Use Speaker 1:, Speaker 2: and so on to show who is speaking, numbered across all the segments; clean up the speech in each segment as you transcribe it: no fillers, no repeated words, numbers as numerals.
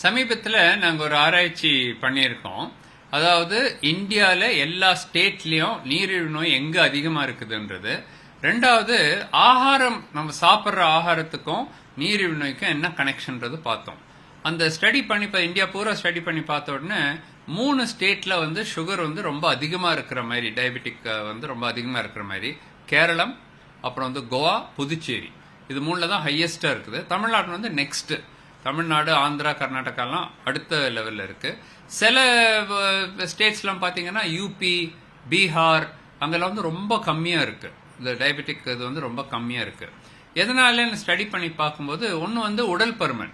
Speaker 1: சமீபத்தில் நாங்கள் ஒரு ஆராய்ச்சி பண்ணியிருக்கோம். அதாவது இந்தியாவில் எல்லா ஸ்டேட்லேயும் நீரிழிவு நோய் எங்கே அதிகமாக இருக்குதுன்றது. ரெண்டாவது, ஆகாரம் நம்ம சாப்பிட்ற ஆகாரத்துக்கும் நீரிழிவு நோய்க்கும் என்ன கனெக்ஷன்றது பார்த்தோம். அந்த ஸ்டடி பண்ணி இந்தியா பூரா ஸ்டடி பண்ணி பார்த்த உடனே 3 ஸ்டேட்டில் வந்து சுகர் வந்து ரொம்ப அதிகமாக இருக்கிற மாதிரி, டயபெட்டிக் வந்து ரொம்ப அதிகமாக இருக்கிற மாதிரி, கேரளம், அப்புறம் வந்து கோவா, புதுச்சேரி, இது 3ல் தான் ஹையஸ்டாக இருக்குது. தமிழ்நாடு வந்து நெக்ஸ்ட்டு. தமிழ்நாடு, ஆந்திரா, கர்நாடகாலாம் அடுத்த லெவலில் இருக்கு. சில ஸ்டேட்ஸ்லாம் பார்த்தீங்கன்னா யூபி, பீகார், அங்கெல்லாம் வந்து ரொம்ப கம்மியாக இருக்கு. இந்த டயபெட்டிக் இது வந்து ரொம்ப கம்மியாக இருக்கு. எதனால ஸ்டடி பண்ணி பார்க்கும்போது, ஒன்று வந்து உடல் பருமன்,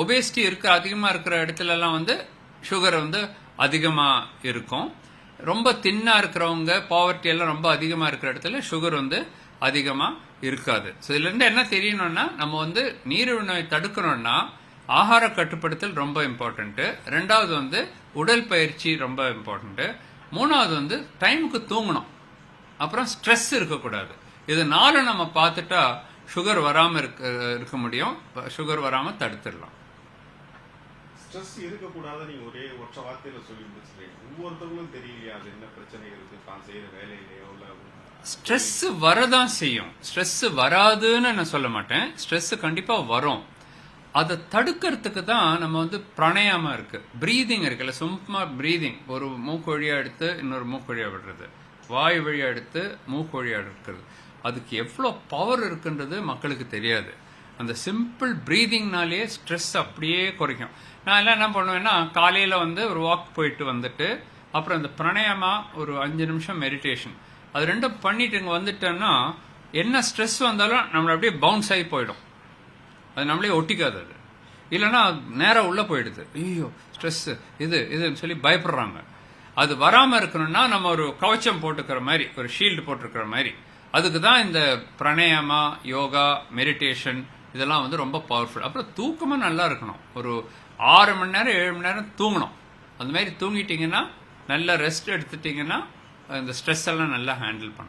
Speaker 1: ஒபேசிட்டி இருக்கு, அதிகமாக இருக்கிற இடத்துலலாம் வந்து சுகர் வந்து அதிகமாக இருக்கும். ரொம்ப தின்னா இருக்கிறவங்க, பாவர்ட்டி எல்லாம் ரொம்ப அதிகமாக இருக்கிற இடத்துல சுகர் வந்து அதிகமாக இருக்காது. ஸோ இதுலேருந்து என்ன தெரியணும்னா, நம்ம வந்து நீரிழிவு நோய் தடுக்கணும்னா ஆகார கட்டுப்படுத்தல் ரொம்ப இம்பார்ட்டன்ட்டு. ரெண்டாவது வந்து உடல் பயிற்சி ரொம்ப இம்பார்ட்டன்ட்டு. மூணாவது வந்து டைமுக்கு தூங்கணும். அப்புறம் ஸ்ட்ரெஸ் இருக்கக்கூடாது. இது 4 நம்ம பார்த்துட்டா சுகர் வராமல் இருக்க முடியும். சுகர் வராமல் தடுத்துடலாம்.
Speaker 2: ஸ்ட்ரெஸ் இருக்கக்கூடாது. நீங்க ஒரே ஒற்ற வார்த்தையில சொல்லி முடிச்சுறீங்க. ஒவ்வொருத்தவங்களும் தெரியலையா அது என்ன பிரச்சனை இருக்கு, தான் செய்யற வேலையிலேயோ இல்ல.
Speaker 1: ஸ்ட்ரெஸ் வரதான் செய்யும். ஸ்ட்ரெஸ் வராதுன்னு நான் சொல்ல மாட்டேன். ஸ்ட்ரெஸ் கண்டிப்பா வரும். அதை தடுக்கிறதுக்கு தான் நம்ம வந்து பிராணாயாமம் இருக்கு, பிரீதிங் இருக்குல்ல, சும்மா பிரீதிங், ஒரு மூக்கு வழியா எடுத்து இன்னொரு மூக்கு வழியா விடுறது, வாய் வழியா எடுத்து மூக்கு வழியா எடுக்கிறது. அதுக்கு எவ்வளோ பவர் இருக்குன்றது மக்களுக்கு தெரியாது. அந்த சிம்பிள் பிரீதிங்னாலே ஸ்ட்ரெஸ் அப்படியே குறைக்கும். நான் எல்லாம் என்ன பண்ணுவேன்னா, காலையில் வந்து ஒரு வாக் போயிட்டு வந்துட்டு, அப்புறம் இந்த பிராணாயாமா ஒரு 5 நிமிஷம் மெடிடேஷன், அது ரெண்டும் பண்ணிட்டு இங்கே வந்துட்டேன்னா என்ன ஸ்ட்ரெஸ் வந்தாலும் நம்மளை அப்படியே பவுன்ஸ் ஆகி போயிடும். அது நம்மளே ஒட்டிக்காது. அது இல்லைன்னா நேராக உள்ளே போயிடுது. ஐயோ ஸ்ட்ரெஸ் இதுன்னு சொல்லி பயப்படுறாங்க. அது வராமல் இருக்கணும்னா நம்ம ஒரு கவச்சம் போட்டுக்கிற மாதிரி, ஒரு ஷீல்டு போட்டிருக்கிற மாதிரி. அதுக்கு தான் இந்த பிராணாயாமா, யோகா, மெடிடேஷன் இதெல்லாம் வந்து ரொம்ப பவர்ஃபுல். அப்புறம் தூக்கமும் நல்லா இருக்கணும். ஒரு 6 மணி நேரம் 7 மணி நேரம் தூங்கணும். அந்த மாதிரி தூங்கிட்டீங்கன்னா, நல்லா ரெஸ்ட் எடுத்துட்டீங்கன்னா இந்த ஸ்ட்ரெஸ் எல்லாம் நல்லா ஹேண்டில் பண்ணணும்.